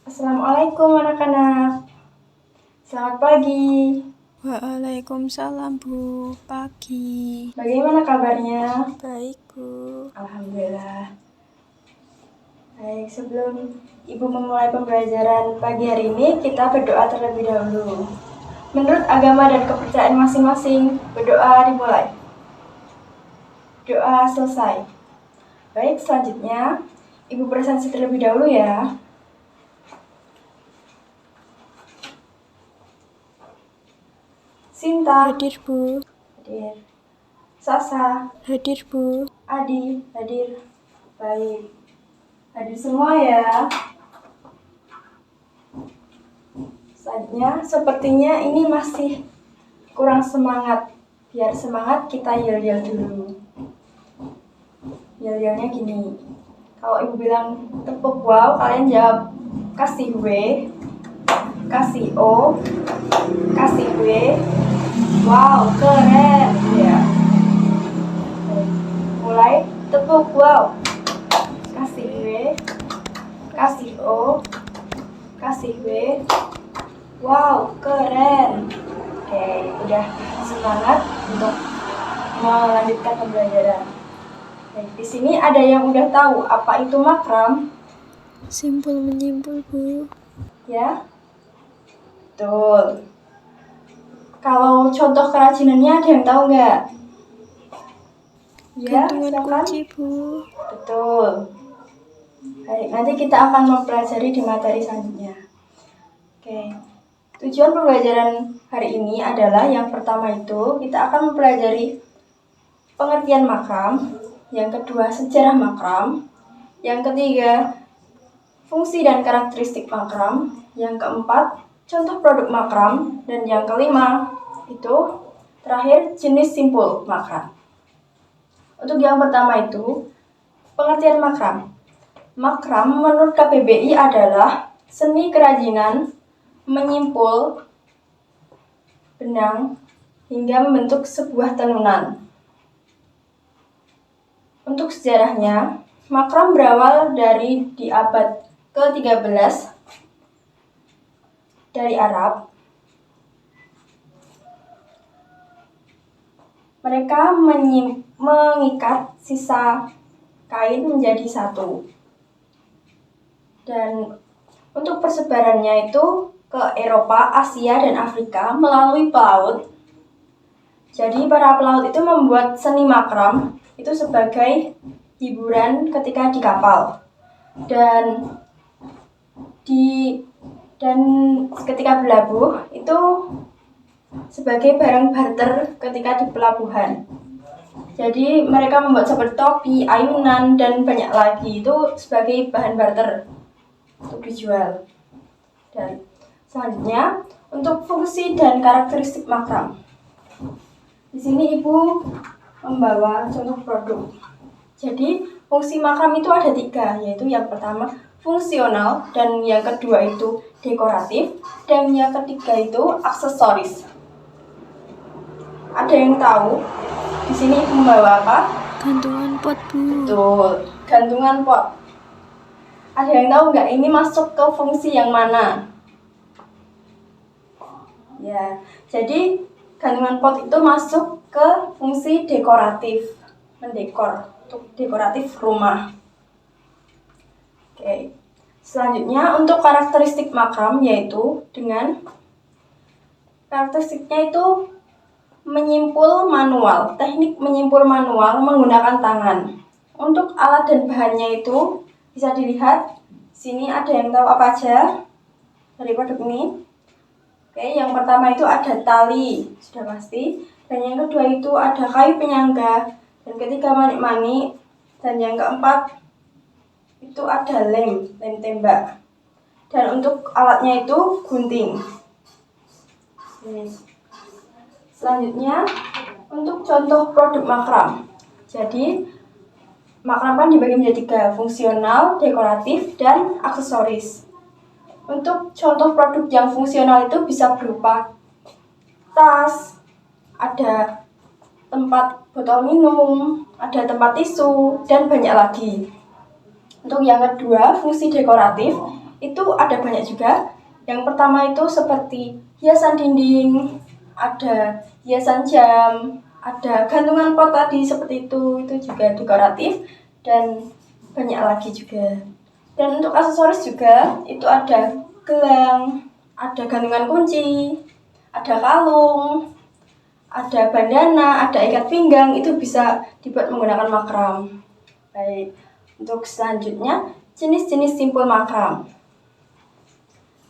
Assalamualaikum anak-anak. Selamat pagi. Waalaikumsalam Bu, pagi. Bagaimana kabarnya? Baik Bu. Alhamdulillah. Baik, sebelum Ibu memulai pembelajaran pagi hari ini, kita berdoa terlebih dahulu. Menurut agama dan kepercayaan masing-masing, berdoa dimulai. Doa selesai. Baik, selanjutnya Ibu presentasi terlebih dahulu ya. Sinta. Hadir Bu. Hadir. Sasa. Hadir Bu. Adi. Hadir. Baik. Hadir semua ya. Selanjutnya, sepertinya ini masih kurang semangat. Biar semangat, kita yel-yel dulu. Yel-yelnya gini. Kalau Ibu bilang tepuk wow, kalian jawab kasih W, kasih O, kasih W. Wow, keren ya. Mulai tepuk wow. Kasih W, kasih O, kasih W. Wow, keren. Oke, udah semangat untuk melanjutkan pembelajaran. Baik, di sini ada yang udah tahu apa itu makram? Simpul menyimpul Bu. Ya? Betul. Kalau contoh kerajinannya ada yang tahu nggak? Ya, Gantungan silakan. kunci Bu. Betul. Baik, nanti kita akan mempelajari di materi selanjutnya. Oke. Tujuan pembelajaran hari ini adalah yang pertama itu kita akan mempelajari pengertian makram, yang kedua sejarah makram, yang ketiga fungsi dan karakteristik makram, yang keempat contoh produk makram, dan yang kelima itu terakhir jenis simpul makram. Untuk yang pertama itu pengertian makram. Makram menurut KBBI adalah seni kerajinan menyimpul benang hingga membentuk sebuah tenunan. Untuk sejarahnya, makram berawal dari di abad ke-13 dari Arab. Mereka mengikat sisa kain menjadi satu. Dan untuk persebarannya itu ke Eropa, Asia, dan Afrika melalui pelaut. Jadi para pelaut itu membuat seni makram itu sebagai hiburan ketika di kapal. Dan ketika berlabuh itu sebagai barang barter ketika di pelabuhan. Jadi mereka membuat seperti topi, ayunan, dan banyak lagi itu sebagai bahan barter untuk dijual. Dan selanjutnya untuk fungsi dan karakteristik makram. Di sini Ibu membawa contoh produk. Jadi fungsi makram itu ada 3, yaitu yang pertama fungsional, dan yang kedua itu dekoratif, dan yang ketiga itu aksesoris. Ada yang tahu di sini Ibu membawa apa? Gantungan pot Bu. Betul, gantungan pot. Ada yang tahu nggak ini masuk ke fungsi yang mana? Ya, jadi gantungan pot itu masuk ke fungsi dekoratif, mendekor, untuk dekoratif rumah. Oke. Selanjutnya untuk karakteristik makram, yaitu dengan karakteristiknya itu menyimpul manual, teknik menyimpul manual menggunakan tangan. Untuk alat dan bahannya itu bisa dilihat. Sini ada yang tahu apa aja dari produk ini? Oke, yang pertama itu ada tali, sudah pasti. Dan yang kedua itu ada kayu penyangga. Dan ketiga manik-manik. Dan yang keempat itu ada lem tembak. Dan untuk alatnya itu gunting. Selanjutnya untuk contoh produk makram. Jadi makram kan dibagi menjadi 3, fungsional, dekoratif, dan aksesoris. Untuk contoh produk yang fungsional itu bisa berupa tas, ada tempat botol minum, ada tempat tisu, dan banyak lagi. Untuk yang kedua, fungsi dekoratif itu ada banyak juga. Yang pertama itu seperti hiasan dinding, ada hiasan jam, ada gantungan pot tadi seperti itu juga dekoratif, dan banyak lagi juga. Dan untuk aksesoris juga itu ada gelang, ada gantungan kunci, ada kalung, ada bandana, ada ikat pinggang, itu bisa dibuat menggunakan makram. Baik, untuk selanjutnya jenis-jenis simpul makram.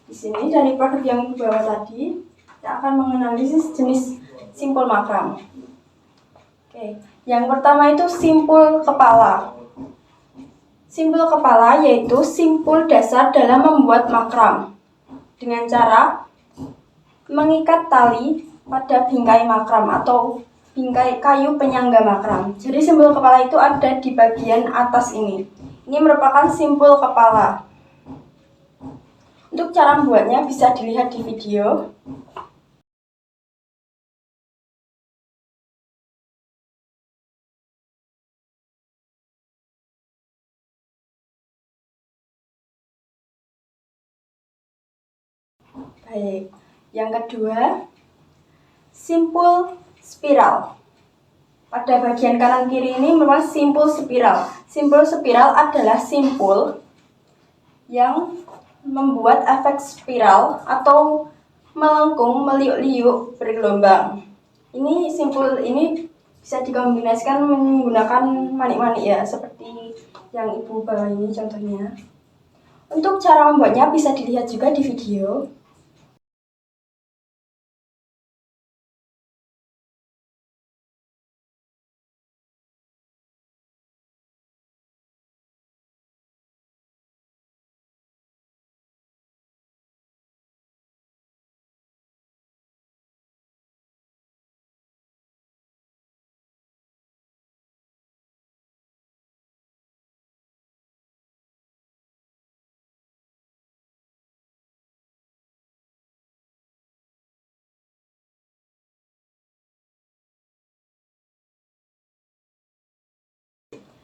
Di sini dari produk yang di bawah tadi, kita akan menganalisis jenis simpul makram. Oke, yang pertama itu simpul kepala. Simpul kepala yaitu simpul dasar dalam membuat makram dengan cara mengikat tali pada bingkai makram atau bingkai kayu penyangga makram. Jadi simpul kepala itu ada di bagian atas ini. Ini merupakan simpul kepala. Untuk cara membuatnya bisa dilihat di video. Baik, yang kedua, simpul spiral. Pada bagian kanan kiri ini memang simpul spiral. Simpul spiral adalah simpul yang membuat efek spiral atau melengkung, meliuk-liuk, bergelombang. Ini simpul ini bisa dikombinasikan menggunakan manik-manik ya, seperti yang ibu bawa ini contohnya. Untuk cara membuatnya bisa dilihat juga di video.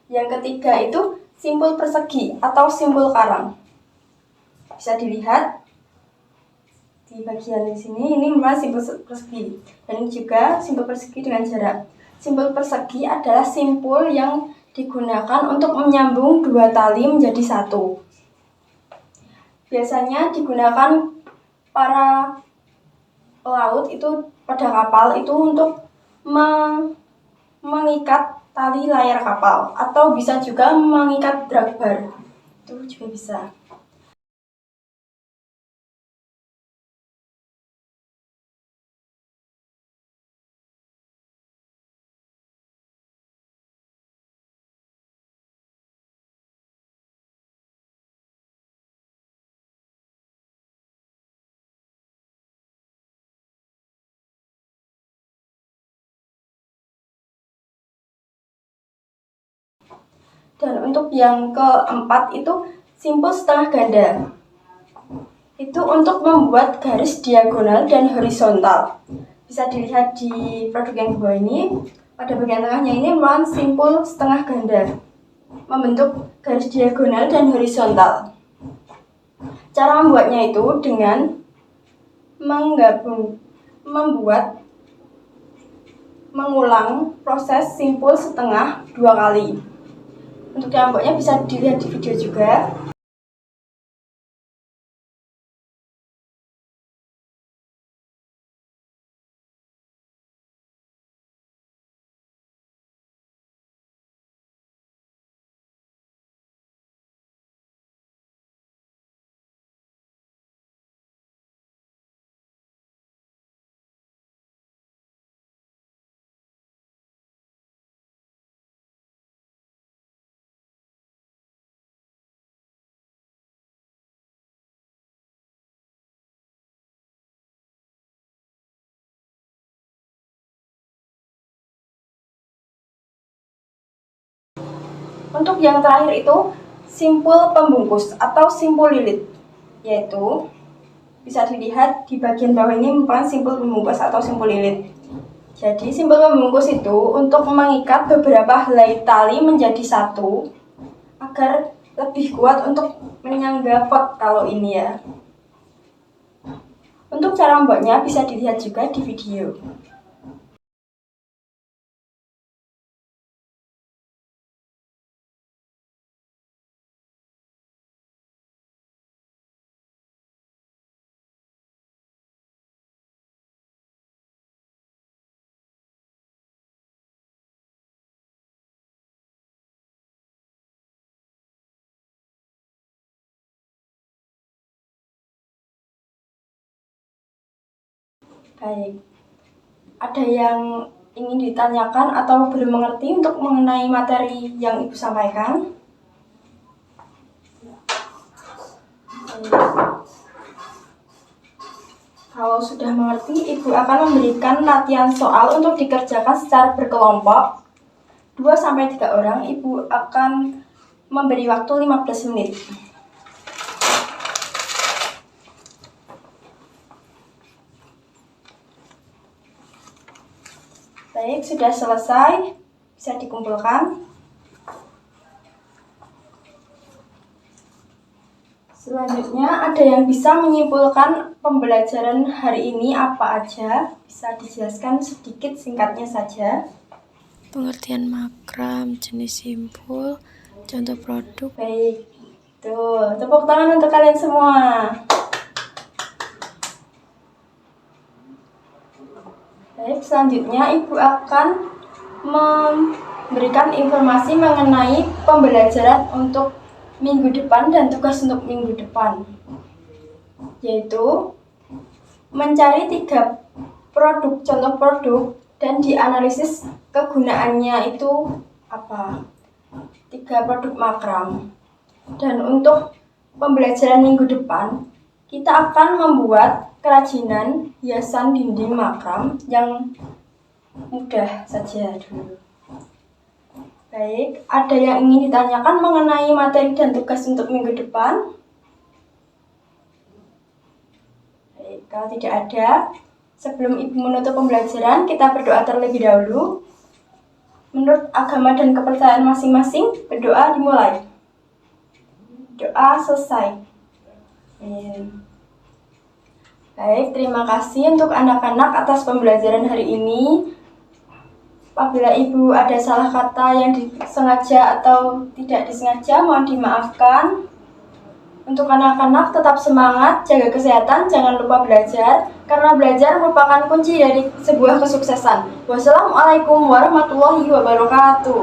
Yang ketiga itu simpul persegi atau simpul karang. Bisa dilihat di bagian di sini, ini memang simpul persegi. Dan juga simpul persegi dengan jarak. Simpul persegi adalah simpul yang digunakan untuk menyambung dua tali menjadi satu. Biasanya digunakan para pelaut itu pada kapal itu untuk mengikat tali layar kapal, atau bisa juga mengikat drag bar, itu juga bisa. Dan untuk yang keempat itu simpul setengah ganda. Itu untuk membuat garis diagonal dan horizontal. Bisa dilihat di produk yang di bawah ini. Pada bagian tengahnya ini memang simpul setengah ganda, membentuk garis diagonal dan horizontal. Cara membuatnya itu dengan mengulang proses simpul setengah 2 kali. Untuk yang membuatnya bisa dilihat di video juga. Untuk yang terakhir itu simpul pembungkus atau simpul lilit, yaitu bisa dilihat di bagian bawah ini merupakan simpul pembungkus atau simpul lilit. Jadi simbol membungkus itu untuk mengikat beberapa helai tali menjadi satu agar lebih kuat untuk menyangga pot kalau ini ya. Untuk cara membuatnya bisa dilihat juga di video. Baik, ada yang ingin ditanyakan atau belum mengerti untuk mengenai materi yang Ibu sampaikan? Kalau sudah mengerti, Ibu akan memberikan latihan soal untuk dikerjakan secara berkelompok 2-3 orang. Ibu akan memberi waktu 15 menit. Baik, sudah selesai. Bisa dikumpulkan. Selanjutnya, ada yang bisa menyimpulkan pembelajaran hari ini apa aja? Bisa dijelaskan sedikit singkatnya saja. Pengertian makram, jenis simpul, contoh produk. Baik, tuh, tepuk tangan untuk kalian semua. Baik, selanjutnya Ibu akan memberikan informasi mengenai pembelajaran untuk minggu depan dan tugas untuk minggu depan, yaitu mencari 3 produk, contoh produk, dan dianalisis kegunaannya itu apa. 3 produk makram. Dan untuk pembelajaran minggu depan, kita akan membuat kerajinan hiasan dinding makram yang mudah saja dulu. Baik, ada yang ingin ditanyakan mengenai materi dan tugas untuk minggu depan? Baik, kalau tidak ada, sebelum Ibu menutup pembelajaran, kita berdoa terlebih dahulu. Menurut agama dan kepercayaan masing-masing, berdoa dimulai. Doa selesai. Baik, terima kasih untuk anak-anak atas pembelajaran hari ini. Apabila Ibu ada salah kata yang disengaja atau tidak disengaja, mohon dimaafkan. Untuk anak-anak tetap semangat, jaga kesehatan, jangan lupa belajar, karena belajar merupakan kunci dari sebuah kesuksesan. Wassalamualaikum warahmatullahi wabarakatuh.